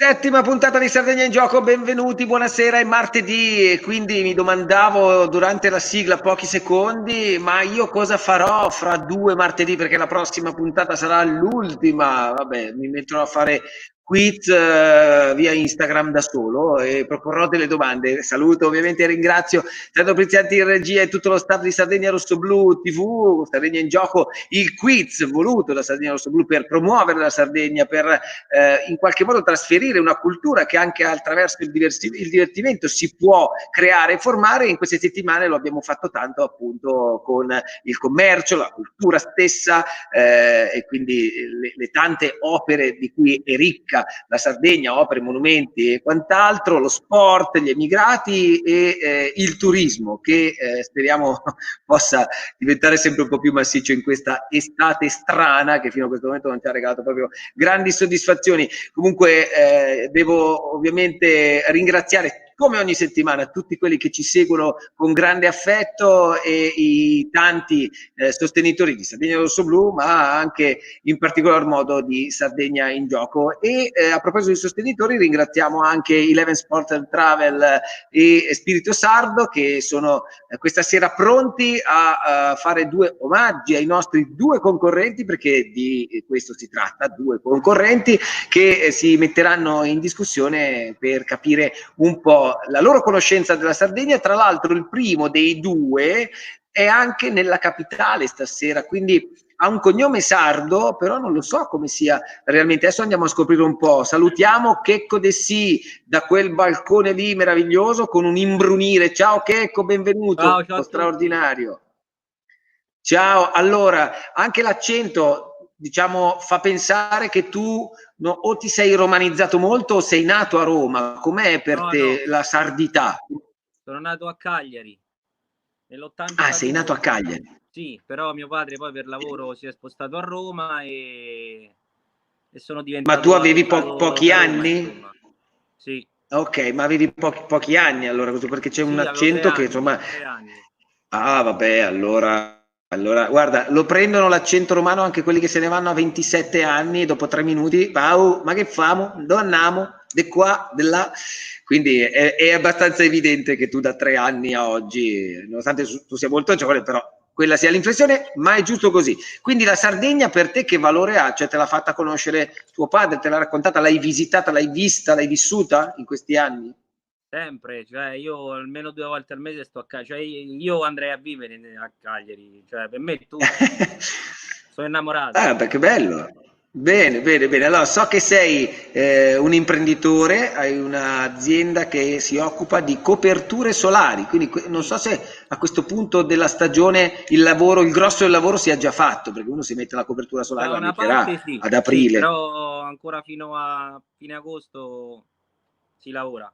Settima puntata di Sardegna in Gioco, benvenuti, buonasera, è martedì e quindi mi domandavo durante la sigla pochi secondi, ma io cosa farò fra due martedì perché la prossima puntata sarà l'ultima, vabbè, mi metterò a fare quiz via Instagram da solo e proporrò delle domande. Saluto ovviamente e ringrazio Sergio Prizianti in regia e tutto lo staff di Sardegna Rosso Blu TV, Sardegna in Gioco, il quiz voluto da Sardegna Rosso Blu per promuovere la Sardegna, per in qualche modo trasferire una cultura che anche attraverso il divertimento si può creare e formare. In queste settimane lo abbiamo fatto tanto appunto con il commercio, la cultura stessa e quindi le tante opere di cui è ricca la Sardegna, opere, monumenti e quant'altro, lo sport, gli emigrati e il turismo che speriamo possa diventare sempre un po' più massiccio in questa estate strana che fino a questo momento non ci ha regalato proprio grandi soddisfazioni. Comunque devo ovviamente ringraziare come ogni settimana tutti quelli che ci seguono con grande affetto e i tanti sostenitori di Sardegna Rosso Blu, ma anche in particolar modo di Sardegna in Gioco. E a proposito di sostenitori ringraziamo anche Eleven Sport and Travel e Spirito Sardo che sono questa sera pronti a fare due omaggi ai nostri due concorrenti, perché di questo si tratta, due concorrenti che si metteranno in discussione per capire un po' la loro conoscenza della Sardegna. Tra l'altro il primo dei due è anche nella capitale stasera, quindi ha un cognome sardo, però non lo so come sia realmente. Adesso andiamo a scoprire un po'. Salutiamo Checco De Sì da quel balcone lì meraviglioso con un imbrunire. Ciao Checco, benvenuto. Ciao straordinario. Ciao, allora, anche l'accento, diciamo, fa pensare che tu o ti sei romanizzato molto o sei nato a Roma. Com'è per te la sardità? Sono nato a Cagliari nell'82. Ah, sei nato a Cagliari. Sì, però mio padre poi per lavoro si è spostato a Roma e sono diventato. Ma tu avevi pochi Roma, anni? insomma. Sì. Ok, ma avevi pochi anni allora, perché c'è un accento che insomma. 3 anni. Ah, vabbè, allora, guarda, lo prendono l'accento romano anche quelli che se ne vanno a 27 anni e dopo 3 minuti, ma che famo? Dove andiamo? Di qua, di là. Quindi è abbastanza evidente che tu da 3 anni a oggi, nonostante tu sia molto giovane, però quella sia l'inflessione, ma è giusto così. Quindi la Sardegna per te che valore ha? Cioè te l'ha fatta conoscere tuo padre, te l'ha raccontata, l'hai visitata, l'hai vista, l'hai vissuta in questi anni? Sempre, cioè io almeno 2 volte al mese sto a Cagliari, cioè io andrei a vivere a Cagliari, cioè per me è tutto. Sono innamorato. Ah, beh, che bello. Bene, bene, bene. Allora, so che sei un imprenditore, hai un'azienda che si occupa di coperture solari, quindi non so se a questo punto della stagione il lavoro, il grosso del lavoro sia già fatto, perché uno si mette la copertura solare, Da la una metterà parte sì, ad aprile. però ancora fino a fine agosto si lavora.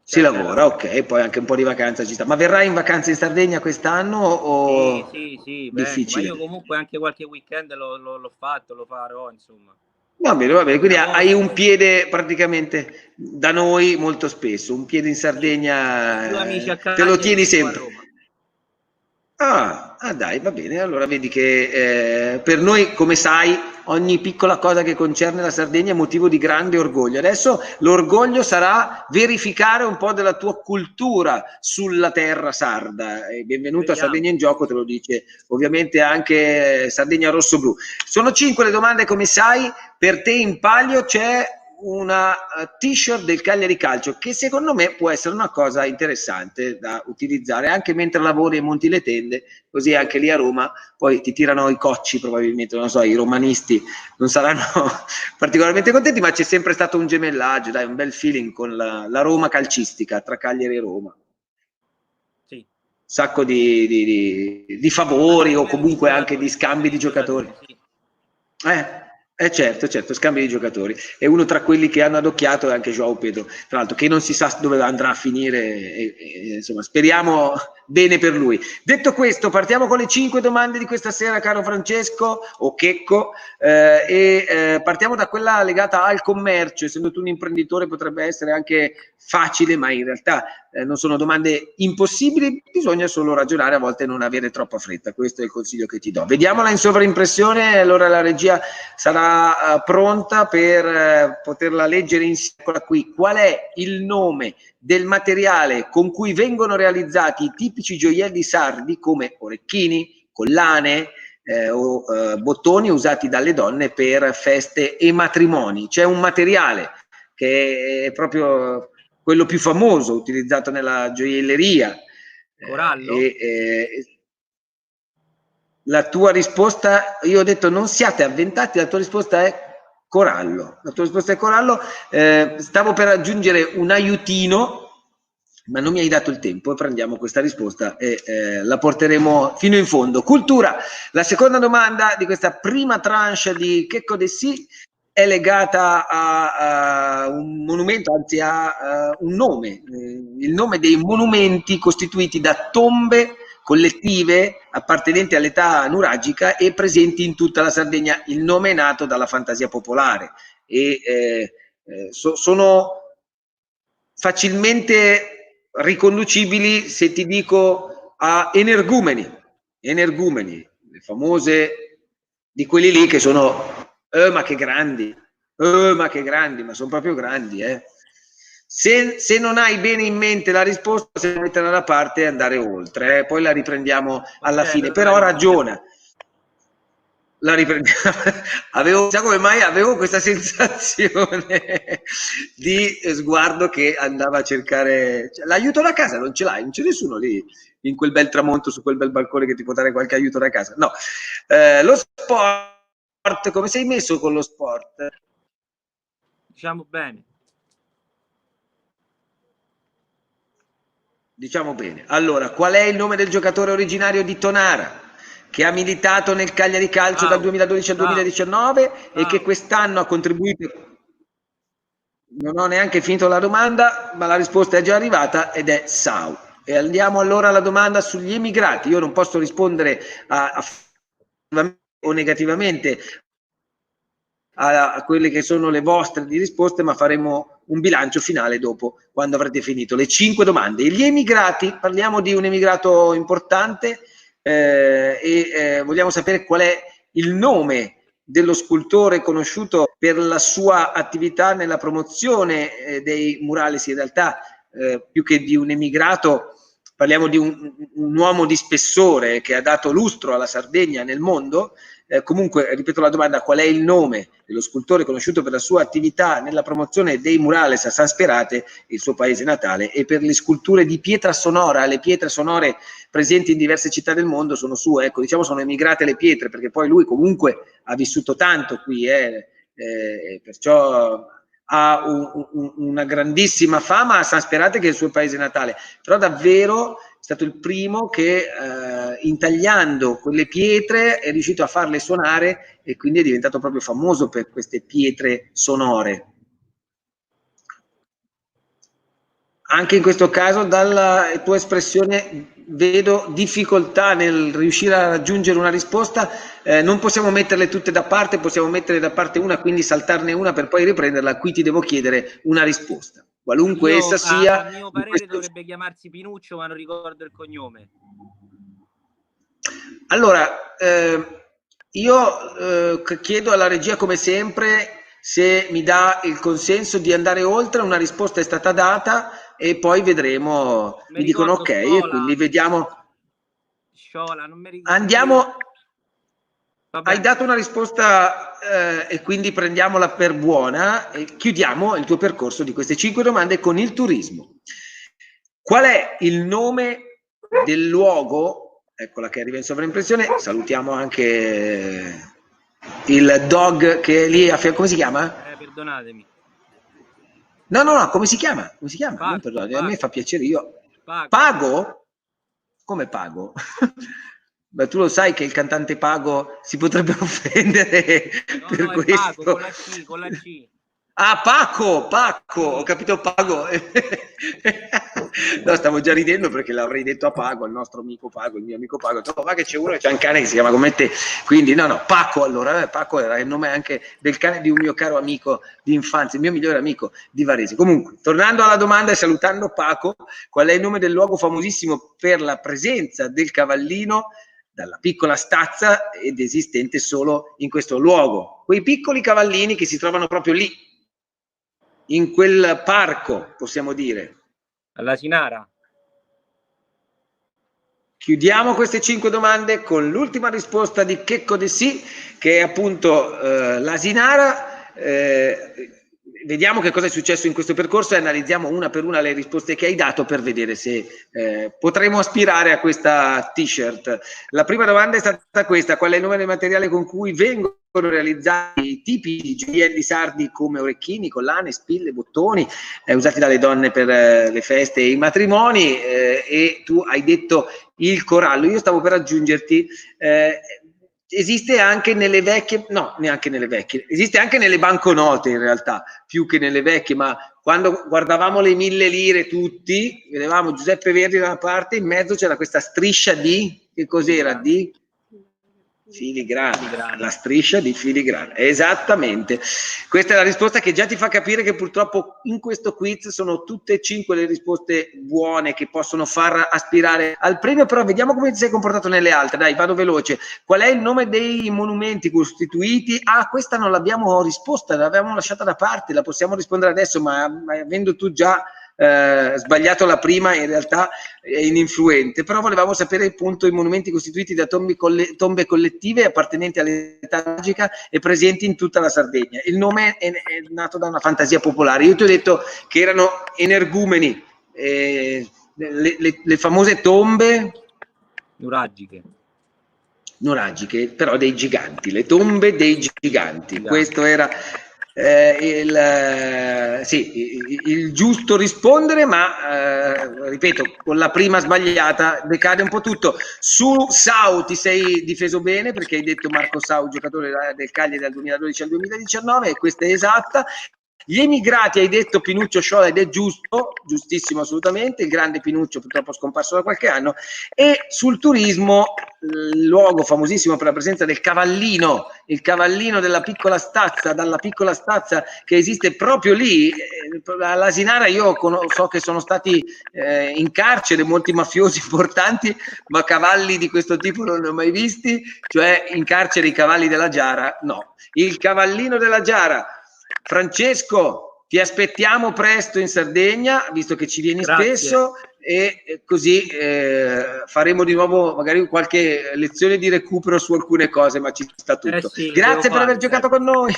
Si lavora, ok, poi anche un po' di vacanza ci sta. Ma verrai in vacanza in Sardegna quest'anno o Sì, vengo, ma difficile? io comunque anche qualche weekend l'ho fatto, lo farò, insomma. Va bene, quindi hai un Agosto, piede praticamente da noi molto spesso, un piede in sì. Ho più Sardegna, amici a te lo Cagliari tieni che qua a sempre. Roma. Dai, va bene, allora vedi che per noi, come sai, ogni piccola cosa che concerne la Sardegna è motivo di grande orgoglio. Adesso l'orgoglio sarà verificare un po' della tua cultura sulla terra sarda. E benvenuto a Vediamo. Sardegna in Gioco, te lo dice ovviamente anche Sardegna Rosso Blu. Sono 5 le domande, come sai, per te in palio c'è una t-shirt del Cagliari Calcio che secondo me può essere una cosa interessante da utilizzare anche mentre lavori e monti le tende, così anche lì a Roma poi ti tirano i cocci probabilmente, non so, i romanisti non saranno particolarmente contenti, ma c'è sempre stato un gemellaggio, dai, un bel feeling con la Roma calcistica tra Cagliari e Roma. Sì. Sacco di Anche favori a o livello di comunque anche di giocatori, scambi di giocatori. sì. Certo, scambi di giocatori. E uno tra quelli che hanno adocchiato è anche João Pedro, tra l'altro, che non si sa dove andrà a finire. Insomma, speriamo bene per lui. Detto questo, partiamo con le 5 domande di questa sera, caro Francesco o Checco, partiamo da quella legata al commercio. Essendo tu un imprenditore potrebbe essere anche facile, ma in realtà non sono domande impossibili, bisogna solo ragionare, a volte non avere troppa fretta. Questo è il consiglio che ti do. Vediamola in sovraimpressione, allora la regia sarà pronta per poterla leggere insieme. Eccola qui. Qual è il nome del materiale con cui vengono realizzati i tipici gioielli sardi come orecchini, collane o bottoni usati dalle donne per feste e matrimoni? C'è un materiale che è proprio quello più famoso utilizzato nella gioielleria. Corallo? La tua risposta, io ho detto non siate avventati, la tua risposta è corallo. La tua risposta è corallo. Stavo per aggiungere un aiutino, ma non mi hai dato il tempo, e prendiamo questa risposta e la porteremo fino in fondo. Cultura, la seconda domanda di questa prima tranche di Checco de Sì è legata a un monumento, anzi a un nome, il nome dei monumenti costituiti da tombe collettive appartenenti all'età nuragica e presenti in tutta la Sardegna. Il nome è nato dalla fantasia popolare e sono facilmente riconducibili, se ti dico, a energumeni, le famose di quelli lì che sono ma che grandi, ma sono proprio grandi, Se non hai bene in mente la risposta, se metterla da parte e andare oltre, poi la riprendiamo alla fine, però ragiona. La riprendiamo. Sa come mai avevo questa sensazione di sguardo che andava a cercare, cioè, l'aiuto da casa non ce l'hai, non c'è nessuno lì in quel bel tramonto su quel bel balcone che ti può dare qualche aiuto da casa. No, lo sport, come sei messo con lo sport? Diciamo bene. Diciamo bene. Allora, qual è il nome del giocatore originario di Tonara, che ha militato nel Cagliari Calcio dal 2012 al 2019 e che quest'anno ha contribuito? Non ho neanche finito la domanda, ma la risposta è già arrivata ed è Sau. E andiamo allora alla domanda sugli emigrati. Io non posso rispondere o negativamente a quelle che sono le vostre di risposte, ma faremo un bilancio finale dopo, quando avrete finito le 5 domande. Gli emigrati, parliamo di un emigrato importante vogliamo sapere qual è il nome dello scultore conosciuto per la sua attività nella promozione dei murales. In realtà più che di un emigrato parliamo di un uomo di spessore che ha dato lustro alla Sardegna nel mondo. Comunque, ripeto la domanda: qual è il nome dello scultore conosciuto per la sua attività nella promozione dei murales a San Sperate, il suo paese natale, e per le sculture di pietra sonora? Le pietre sonore presenti in diverse città del mondo sono sue, ecco, diciamo sono emigrate le pietre, perché poi lui comunque ha vissuto tanto qui, perciò ha una grandissima fama a San Sperate, che è il suo paese natale, però davvero è stato il primo che intagliando quelle pietre è riuscito a farle suonare e quindi è diventato proprio famoso per queste pietre sonore. Anche in questo caso, dalla tua espressione, vedo difficoltà nel riuscire a raggiungere una risposta. Non possiamo metterle tutte da parte, possiamo mettere da parte una, quindi saltarne una per poi riprenderla. Qui ti devo chiedere una risposta, qualunque essa sia. A mio parere dovrebbe chiamarsi Pinuccio, ma non ricordo il cognome. Allora, io chiedo alla regia, come sempre, se mi dà il consenso di andare oltre. Una risposta è stata data e poi vedremo. Mi dicono ok, Sciola, e quindi vediamo. Sciola, non mi ricordo. Andiamo. Hai dato una risposta e quindi prendiamola per buona e chiudiamo il tuo percorso di queste 5 domande con il turismo. Qual è il nome del luogo? Eccola che arriva in sovraimpressione. Salutiamo anche il dog che è lì a fianco. Come si chiama? Perdonatemi. No, come si chiama? Come si chiama? Pago, non Pago. A me fa piacere, io. Pago? Pago? Come Pago? Ma tu lo sai che il cantante Pago si potrebbe offendere per questo. Pago, con la C. Ah, Paco, ho capito Pago. No, stavo già ridendo perché l'avrei detto a Pago, al nostro amico Pago, il mio amico Pago, ma che c'è uno che c'ha un cane che si chiama come te, quindi no, Paco, allora, Paco era il nome anche del cane di un mio caro amico di infanzia, il mio migliore amico di Varese. Comunque, tornando alla domanda e salutando Paco, qual è il nome del luogo famosissimo per la presenza del cavallino dalla piccola stazza ed esistente solo in questo luogo? Quei piccoli cavallini che si trovano proprio lì, in quel parco, possiamo dire. All'Asinara. Chiudiamo queste 5 domande con l'ultima risposta di Checco De Sì, che è appunto l'Asinara. Vediamo che cosa è successo in questo percorso e analizziamo una per una le risposte che hai dato per vedere se potremo aspirare a questa t-shirt. La prima domanda è stata questa: qual è il nome del materiale con cui vengono realizzati i tipi di gioielli sardi come orecchini, collane, spille, bottoni usati dalle donne per le feste e i matrimoni? E tu hai detto il corallo. Io stavo per aggiungerti esiste anche nelle vecchie, no, neanche nelle vecchie, esiste anche nelle banconote in realtà, più che nelle vecchie, ma quando guardavamo le 1000 lire tutti, vedevamo Giuseppe Verdi da una parte, in mezzo c'era questa striscia di, che cos'era? Di filigrana, la striscia di filigrana, esattamente. Questa è la risposta che già ti fa capire che purtroppo in questo quiz sono tutte e 5 le risposte buone che possono far aspirare al premio, però vediamo come ti sei comportato nelle altre. Dai, vado veloce. Qual è il nome dei monumenti costituiti? Ah, questa non l'abbiamo risposta, l'abbiamo lasciata da parte, la possiamo rispondere adesso, ma avendo tu già sbagliato la prima, in realtà è ininfluente, però volevamo sapere appunto i monumenti costituiti da tombe collettive appartenenti all'età magica e presenti in tutta la Sardegna. Il nome è nato da una fantasia popolare. Io ti ho detto che erano energumeni, le famose tombe nuragiche, però dei giganti, le tombe dei giganti. Questo era il giusto rispondere, ma ripeto, con la prima sbagliata decade un po' tutto. Su Sau ti sei difeso bene perché hai detto Marco Sau, giocatore del Cagliari dal 2012 al 2019, e questa è esatta. Gli emigrati hai detto Pinuccio Sciola ed è giusto, giustissimo assolutamente, il grande Pinuccio purtroppo scomparso da qualche anno. E sul turismo, il luogo famosissimo per la presenza del cavallino, il cavallino della piccola stazza, dalla piccola stazza che esiste proprio lì, all'Asinara. Io so che sono stati in carcere molti mafiosi importanti, ma cavalli di questo tipo non ne ho mai visti, cioè in carcere i cavalli della Giara, no. Il cavallino della Giara. Francesco, ti aspettiamo presto in Sardegna, visto che ci vieni spesso, e così faremo di nuovo magari qualche lezione di recupero su alcune cose, ma ci sta tutto. Sì, grazie per aver giocato con noi.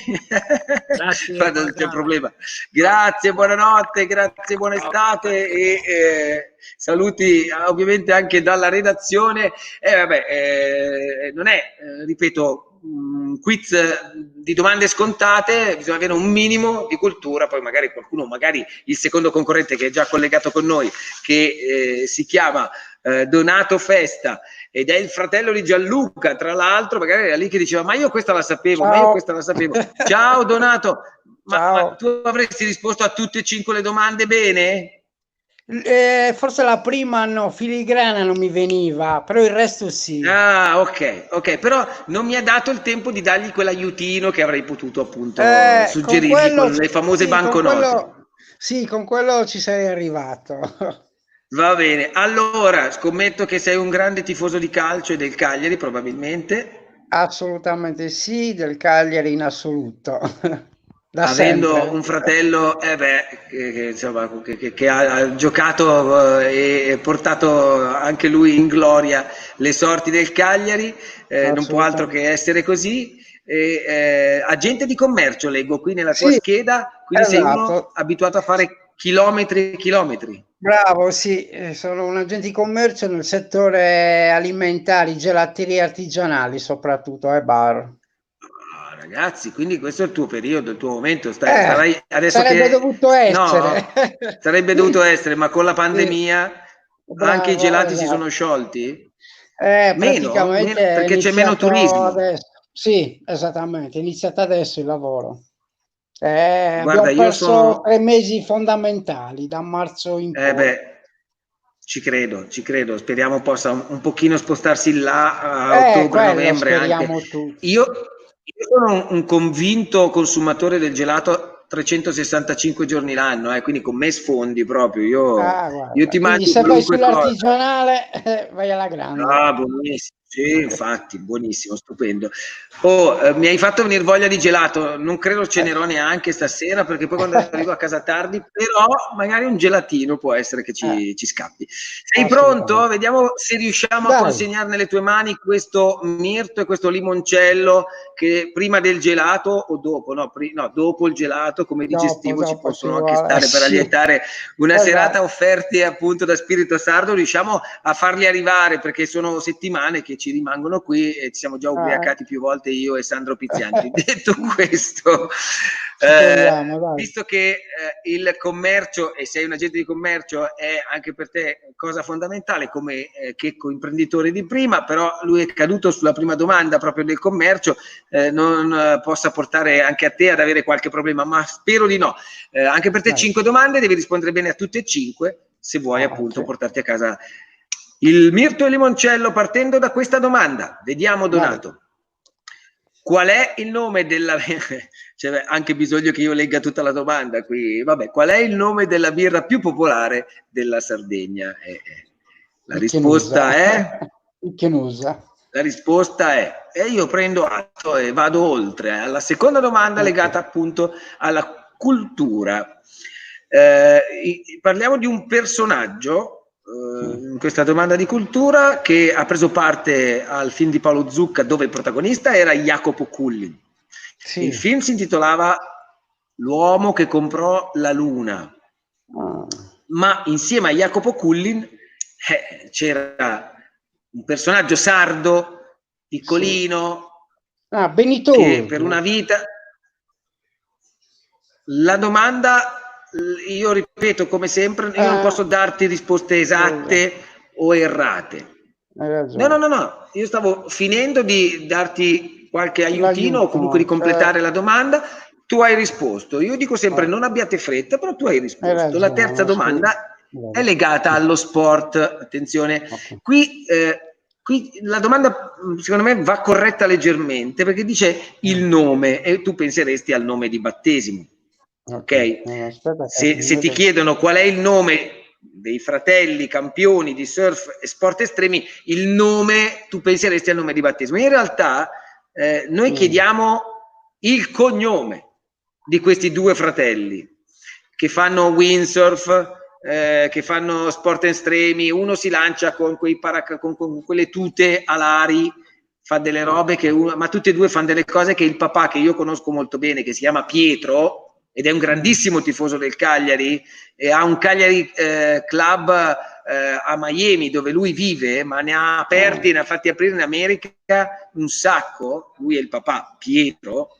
Grazie, non c'è problema. Grazie, buonanotte, grazie, buona estate e saluti ovviamente anche dalla redazione. Non è, ripeto, un quiz di domande scontate, bisogna avere un minimo di cultura, poi magari qualcuno, magari il secondo concorrente che è già collegato con noi, che si chiama Donato Festa ed è il fratello di Gianluca, tra l'altro, magari era lì che diceva ma io questa la sapevo, Ciao. ma io questa la sapevo. Ciao Donato, Ciao. ma tu avresti risposto a tutte e 5 le domande bene? Forse la prima no, filigrana non mi veniva, però il resto sì. Ah, ok, però non mi ha dato il tempo di dargli quell'aiutino che avrei potuto appunto suggerirgli con quello, con le famose sì, banconote. con quello ci sarei arrivato. Va bene, allora scommetto che sei un grande tifoso di calcio e del Cagliari probabilmente. Assolutamente sì, del Cagliari in assoluto. Da Avendo sempre. un fratello insomma, che ha giocato e portato anche lui in gloria le sorti del Cagliari, non può altro che essere così. Agente di commercio leggo qui nella tua Sì, scheda, quindi sei uno esatto. abituato a fare chilometri e chilometri. Bravo, sì, sono un agente di commercio nel settore alimentari, gelaterie artigianali soprattutto, e bar. Ragazzi, quindi questo è il tuo periodo, il tuo momento. Eh, Sarai adesso sarebbe che dovuto no, essere. sarebbe dovuto essere, ma con la Sì, pandemia anche i bravo, gelati si esatto. sono sciolti? Meno? Praticamente è Perché c'è meno iniziato turismo. adesso. Sì, esattamente, è iniziato adesso il lavoro. Guarda, Abbiamo io perso sono 3 mesi fondamentali da marzo in poi. Ci credo, speriamo possa un pochino spostarsi là a ottobre, novembre anche. Io sono un convinto consumatore del gelato 365 giorni l'anno, quindi con me sfondi proprio. Io ti quindi mangio se vai qualunque cosa. sull'artigianale vai alla grande. Ah, buonissimo. Sì, infatti, buonissimo, stupendo. Mi hai fatto venire voglia di gelato, non credo cenerò neanche stasera perché poi quando arrivo a casa tardi, però magari un gelatino può essere che ci scappi. Sei pronto? Vediamo se riusciamo a consegnare nelle tue mani questo mirto e questo limoncello che prima del gelato o dopo? No, dopo il gelato come digestivo ci possono anche stare per allietare una serata offerte appunto da Spirito Sardo. Riusciamo a farli arrivare perché sono settimane che ci rimangono qui e ci siamo già ubriacati più volte io e Sandro Pizzianti. Detto questo, visto che il commercio, e sei un agente di commercio, è anche per te cosa fondamentale come Checco imprenditore di prima, però lui è caduto sulla prima domanda proprio del commercio, non possa portare anche a te ad avere qualche problema, ma spero di no. Anche per te 5 domande, devi rispondere bene a tutte e 5 se vuoi appunto portarti a casa il mirto e il limoncello. Partendo da questa domanda, vediamo Donato. Qual è il nome della... C'è anche bisogno che io legga tutta la domanda qui. Vabbè, qual è il nome della birra più popolare della Sardegna? La risposta è... Icchenusa. La risposta è... E io prendo atto e vado oltre alla seconda domanda legata appunto alla cultura. Parliamo di un personaggio in questa domanda di cultura che ha preso parte al film di Paolo Zucca dove il protagonista era Jacopo Cullin. Il film si intitolava L'uomo che comprò la luna, ma insieme a Jacopo Cullin c'era un personaggio sardo piccolino Benito che per una vita... La domanda, io ripeto come sempre, io non posso darti risposte esatte o errate. No, io stavo finendo di darti qualche aiutino o comunque di completare la domanda. Tu hai risposto, io dico sempre non abbiate fretta, però tu hai risposto. La terza domanda è legata allo sport, attenzione. Qui la domanda secondo me va corretta leggermente perché dice il nome e tu penseresti al nome di battesimo. Ok? Se ti chiedono qual è il nome dei fratelli campioni di surf e sport estremi, il nome, tu penseresti al nome di battesimo. In realtà noi chiediamo il cognome di questi due fratelli che fanno windsurf, che fanno sport estremi. Uno si lancia con quelle tute alari, fa delle robe ma tutti e due fanno delle cose che il papà, che io conosco molto bene, che si chiama Pietro ed è un grandissimo tifoso del Cagliari e ha un Cagliari club a Miami dove lui vive, ma ne ha aperti, ne ha fatti aprire in America un sacco. Lui è il papà, Pietro.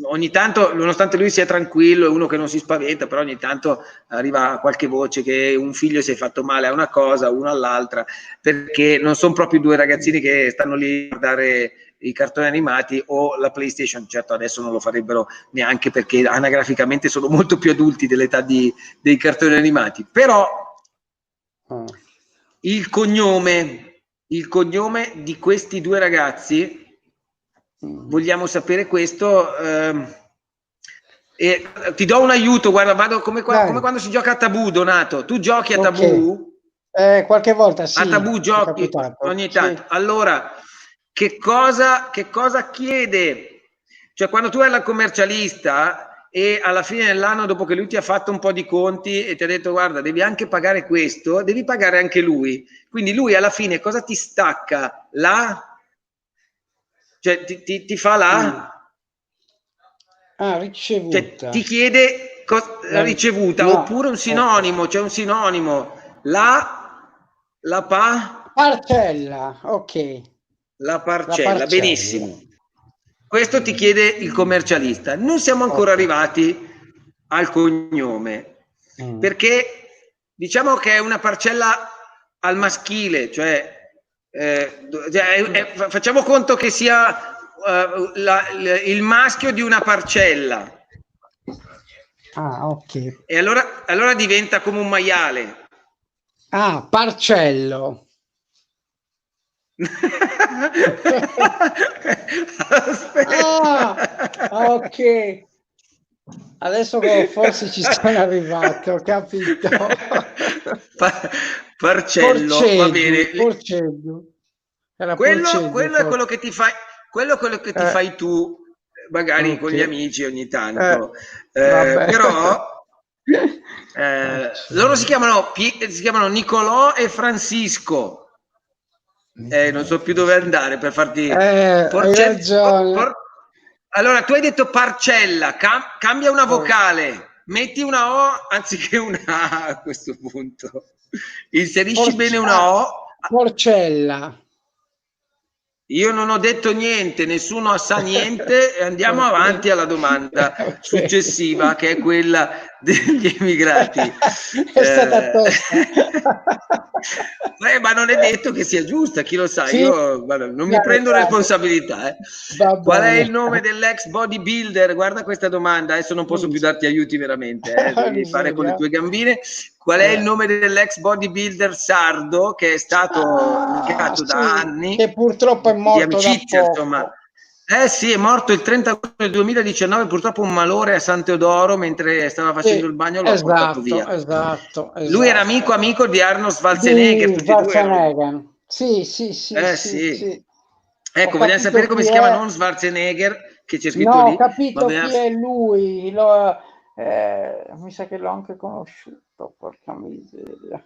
Ogni tanto, nonostante lui sia tranquillo, è uno che non si spaventa, però ogni tanto arriva qualche voce che un figlio si è fatto male a una cosa, uno all'altra, perché non sono proprio due ragazzini che stanno lì a guardare i cartoni animati o la PlayStation. Certo, adesso non lo farebbero neanche perché anagraficamente sono molto più adulti dell'età dei cartoni animati, però il cognome di questi due ragazzi, vogliamo sapere questo. Ti do un aiuto, guarda, vado come quando si gioca a tabù, Donato. Tu giochi a tabù? Qualche volta sì. A tabù giochi ogni tanto. Sì. Allora, che cosa chiede? Cioè, quando tu hai la commercialista e alla fine dell'anno, dopo che lui ti ha fatto un po' di conti e ti ha detto guarda, devi anche pagare questo, devi pagare anche lui. Quindi lui alla fine cosa ti stacca? Cioè ti fa ricevuta. Cioè, ti chiede ricevuta, oppure un sinonimo, c'è un sinonimo. Parcella, ok. La parcella, benissimo. Questo ti chiede il commercialista. Non siamo ancora arrivati al cognome, perché diciamo che è una parcella al maschile, cioè facciamo conto che sia il maschio di una parcella. Ok. E allora diventa come un maiale. Ah, Parcello. Ah, ok. Adesso forse ci sono arrivato, ho capito. Parcello, va bene. Porceddu. Era Quello Porceddu, è quello forse. che ti fai, quello è quello che ti fai tu, magari con Ok. gli amici ogni tanto. Vabbè. Però loro Porceddu. si chiamano Nicolò e Francisco. Non so più dove andare per farti. Hai ragione. Allora, tu hai detto parcella, cambia una vocale, metti una O anziché una A a questo punto. Inserisci bene una O. Porcella. Io non ho detto niente, nessuno sa niente e andiamo Ok. avanti alla domanda Ok. successiva, che è quella degli emigrati. È stata tosta. Ma non è detto che sia giusta, chi lo sa, Sì, io guarda, non mi chiaro, prendo chiaro. responsabilità. Va Qual è bene. il nome dell'ex bodybuilder? Guarda questa domanda, adesso non posso più darti aiuti veramente, devi fare con le Miseria. tue gambine. Qual è il nome dell'ex bodybuilder sardo che è stato Ah, legato da sì, anni che purtroppo è di morto da amicizia, insomma? poco. Eh sì, è morto il 30 agosto del 2019, purtroppo un malore a San Teodoro, mentre stava facendo Sì, il bagno lo ha portato esatto, via. esatto, Lui era esatto. amico di Arnold Schwarzenegger, Di tutti e due erano. Schwarzenegger. Sì, sì, sì, sì, Sì. sì. Ho Ecco, vogliamo capito sapere come chi si chiama, è. non Schwarzenegger, che c'è No, scritto ho lì, ma capito chi è lui. Mi sa che l'ho anche conosciuto, porca miseria.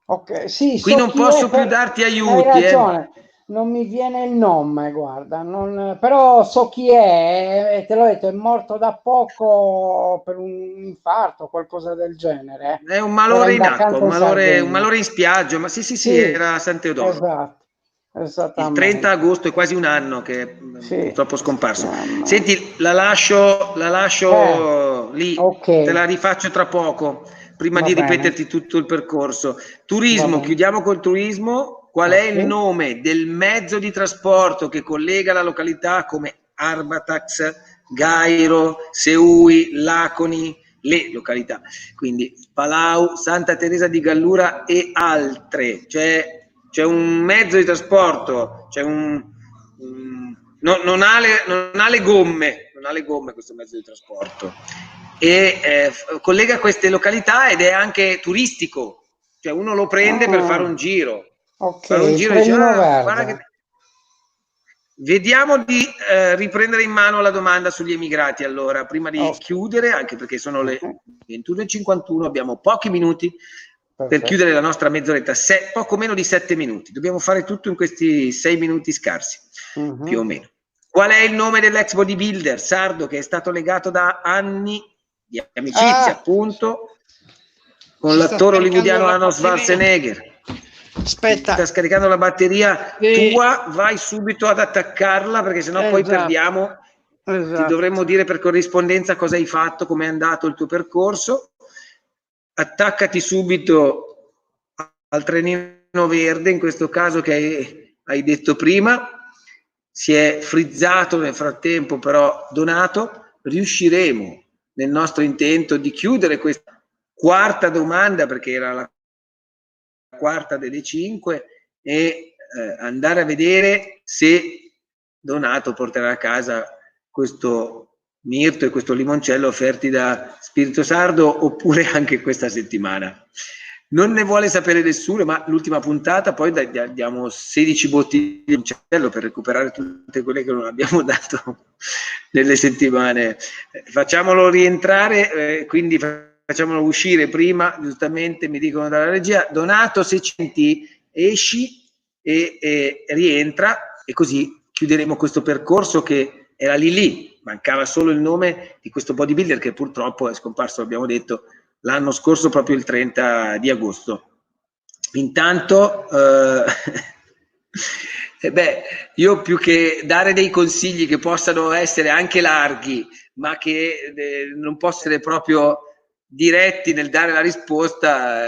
Ok, sì, qui so non chi è, posso più darti hai aiuti, ragione, non mi viene il nome, guarda, però so chi è, e te l'ho detto, è morto da poco per un infarto, qualcosa del genere. È un Era malore in in acqua, vacanza in un Sardegna. malore in spiaggia, ma sì, sì, sì, Sì, era a San Teodoro. esatto, Il 30 esattamente. agosto è quasi un anno che è Sì, purtroppo scomparso. mamma. Senti, la Eh, lascio lì, ok, te la rifaccio tra poco, prima va di bene, ripeterti tutto il percorso. va Turismo, bene. chiudiamo col turismo. Qual è Ok. il nome del mezzo di trasporto che collega la località come Arbatax, Gairo, Seui, Laconi, le località? Quindi Palau, Santa Teresa di Gallura e altre. C'è un mezzo di trasporto, non ha le gomme, non ha le gomme questo mezzo di trasporto e collega queste località ed è anche turistico, cioè uno lo prende per Ah, ok, fare un il giro e dice trenino guarda che. verde. Vediamo di riprendere in mano la domanda sugli emigrati allora, prima di Ok, chiudere, anche perché sono ok, le 21:51, abbiamo pochi minuti per chiudere perfetto. la nostra mezz'oretta, poco meno di 7 minuti. Dobbiamo fare tutto in questi 6 minuti scarsi, più o Mhm. meno. Qual è il nome dell'ex bodybuilder sardo che è stato legato da anni di amicizia, Ah, appunto, con si sta l'attore scaricando hollywoodiano la Arnold batteria. Schwarzenegger. Si sta Aspetta, scaricando la batteria sì, tua, vai subito ad attaccarla perché sennò poi esatto, perdiamo. Ti dovremmo esatto. dire per corrispondenza cosa hai fatto, come è andato il tuo percorso. Attaccati subito al trenino verde, in questo caso che hai detto prima. Si è frizzato nel frattempo, però Donato. Riusciremo nel nostro intento di chiudere questa quarta domanda, perché era la quarta delle 5, e andare a vedere se Donato porterà a casa questo mirto e questo limoncello offerti da Spirito Sardo oppure anche questa settimana. Non ne vuole sapere nessuno, ma l'ultima puntata poi diamo 16 bottiglie di limoncello per recuperare tutte quelle che non abbiamo dato nelle settimane. Facciamolo rientrare, quindi facciamolo uscire prima, giustamente mi dicono dalla regia. Donato, se senti, esci e rientra, e così chiuderemo questo percorso che era lì, mancava solo il nome di questo bodybuilder che purtroppo è scomparso, abbiamo detto, l'anno scorso, proprio il 30 di agosto. Intanto io più che dare dei consigli che possano essere anche larghi, ma che non possono essere proprio diretti nel dare la risposta,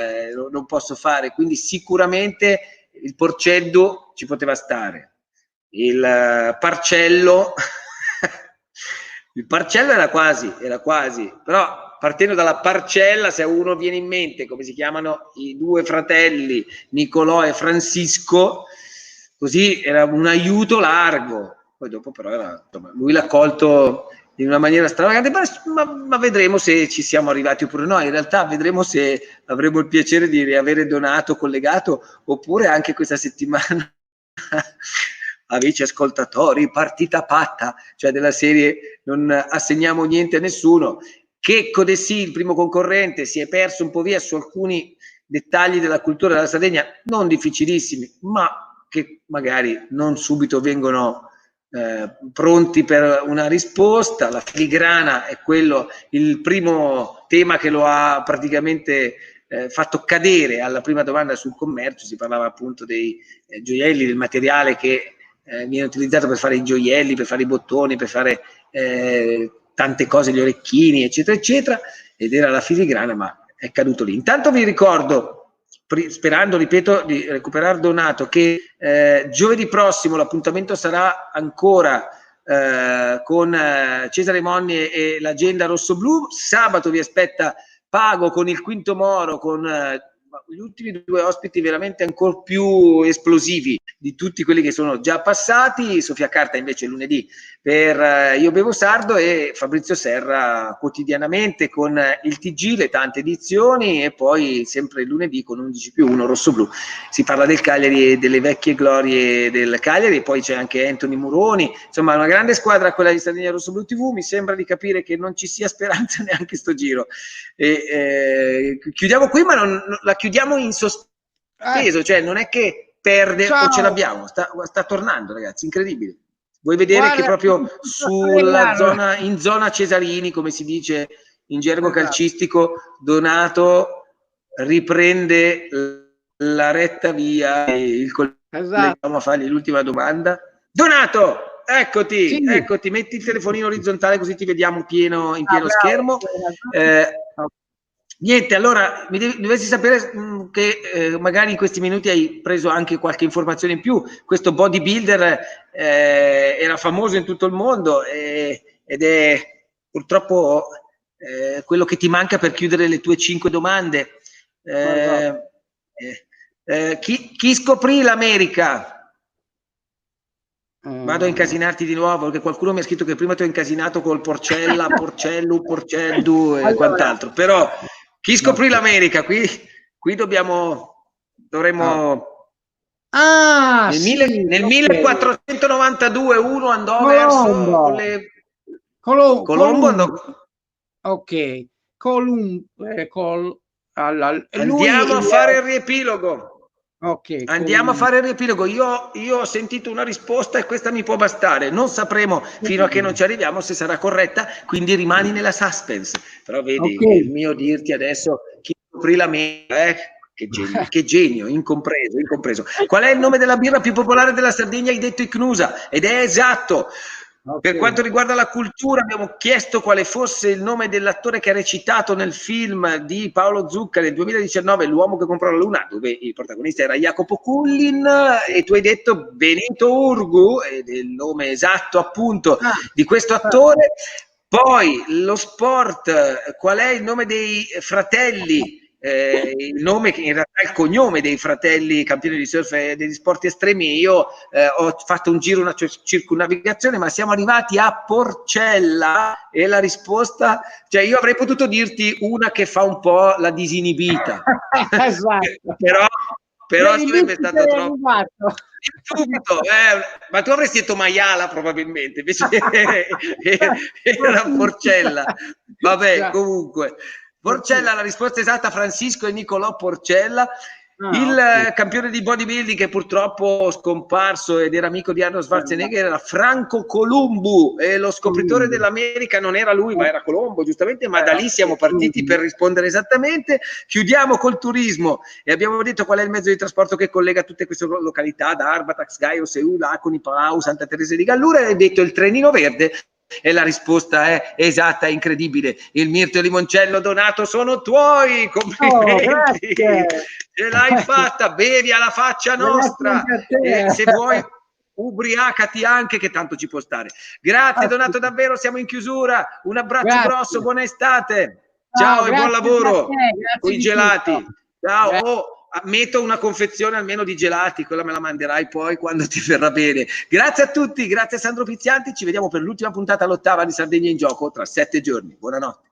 non posso fare. Quindi sicuramente il Porceddu ci poteva stare, il Parcello il Parcello era quasi, però partendo dalla parcella, se a uno viene in mente come si chiamano i due fratelli Nicolò e Francisco, così era un aiuto largo. Poi dopo però insomma, lui l'ha colto in una maniera stravagante, ma vedremo se ci siamo arrivati oppure no. In realtà vedremo se avremo il piacere di riavere Donato collegato, oppure anche questa settimana amici ascoltatori, partita patta, cioè della serie non assegniamo niente a nessuno. Checco De Sì, il primo concorrente, si è perso un po' via su alcuni dettagli della cultura della Sardegna, non difficilissimi, ma che magari non subito vengono pronti per una risposta. La filigrana è quello, il primo tema che lo ha praticamente fatto cadere alla prima domanda sul commercio. Si parlava appunto dei gioielli, del materiale che viene utilizzato per fare i gioielli, per fare i bottoni, per fare tante cose, gli orecchini, eccetera, eccetera, ed era la filigrana, ma è caduto lì. Intanto vi ricordo, sperando, ripeto, di recuperare Donato, che giovedì prossimo l'appuntamento sarà ancora con Cesare Monni e l'agenda rossoblu. Sabato vi aspetta Pago con il Quinto Moro, con gli ultimi due ospiti veramente ancora più esplosivi di tutti quelli che sono già passati. Sofia Carta invece lunedì per Io Bevo Sardo, e Fabrizio Serra quotidianamente con il TG, le tante edizioni, e poi sempre lunedì con 11+1 Rossoblu. Si parla del Cagliari e delle vecchie glorie del Cagliari, poi c'è anche Anthony Muroni, insomma una grande squadra quella di Sardegna Rossoblu TV. Mi sembra di capire che non ci sia speranza neanche sto giro. Chiudiamo qui, ma la chiudiamo in sospeso, cioè non è che perde o ce l'abbiamo, sta tornando, ragazzi, incredibile. Vuoi vedere che proprio sulla zona, in zona Cesarini, come si dice in gergo calcistico, Donato riprende la retta via, il collega a fargli l'ultima domanda. Donato, eccoti, sì. Eccoti, metti il telefonino orizzontale così ti vediamo in pieno schermo. Niente, allora dovessi sapere che magari in questi minuti hai preso anche qualche informazione in più. Questo bodybuilder era famoso in tutto il mondo ed è purtroppo quello che ti manca per chiudere le tue 5 domande. Chi scoprì l'America? Vado a incasinarti di nuovo, perché qualcuno mi ha scritto che prima ti ho incasinato col Porcella, Porcello, Porceldu e quant'altro. Però chi scoprì l'America? Qui dovremmo... nel 1492 uno andò verso Colombo andò... Ok, andiamo a fare il riepilogo. Okay, andiamo a fare il riepilogo. Io ho sentito una risposta e questa mi può bastare. Non sapremo fino a che non ci arriviamo se sarà corretta, quindi rimani nella suspense. Però vedi, il mio dirti adesso chi scoprì la che genio, incompreso. Qual è il nome della birra più popolare della Sardegna? Hai detto Icnusa, ed è esatto. Per quanto riguarda la cultura, abbiamo chiesto quale fosse il nome dell'attore che ha recitato nel film di Paolo Zucca nel 2019, L'uomo che comprò la luna, dove il protagonista era Jacopo Cullin, e tu hai detto Benito Urgu, ed è il nome esatto appunto di questo attore. Poi lo sport, qual è il nome dei fratelli? Il nome che in realtà è il cognome dei fratelli campioni di surf e degli sport estremi. Io ho fatto un giro, una circunnavigazione, ma siamo arrivati a Porcella, e la risposta, cioè io avrei potuto dirti una che fa un po' la disinibita. Esatto. però sarebbe stato troppo subito, ma tu avresti detto maiala probabilmente, invece era Porcella. Vabbè, comunque Porcella, la risposta esatta, Francisco e Nicolò Porcella. Il campione di bodybuilding che purtroppo scomparso ed era amico di Arnold Schwarzenegger era Franco Columbu, e lo scopritore dell'America non era lui ma era Colombo, giustamente, ma da lì siamo partiti per rispondere esattamente. Chiudiamo col turismo e abbiamo detto qual è il mezzo di trasporto che collega tutte queste località da Arbatax, Gaio, Seul, Laconi, Palau, Santa Teresa di Gallura, e hai detto il trenino verde. E la risposta è esatta, è incredibile. Il mirto e il limoncello, Donato, sono tuoi. Complimenti, ce l'hai fatta. Bevi alla faccia nostra, e se vuoi ubriacati anche, che tanto ci può stare. Grazie Donato, davvero, siamo in chiusura. Un abbraccio grosso, buona estate. Ciao e buon lavoro con i di gelati. tutto. Ciao. Oh, metto una confezione almeno di gelati, quella me la manderai poi quando ti verrà bene. Grazie a tutti, grazie a Sandro Pizzianti, ci vediamo per l'ultima puntata all'8ª di Sardegna in Gioco tra 7 giorni. Buonanotte.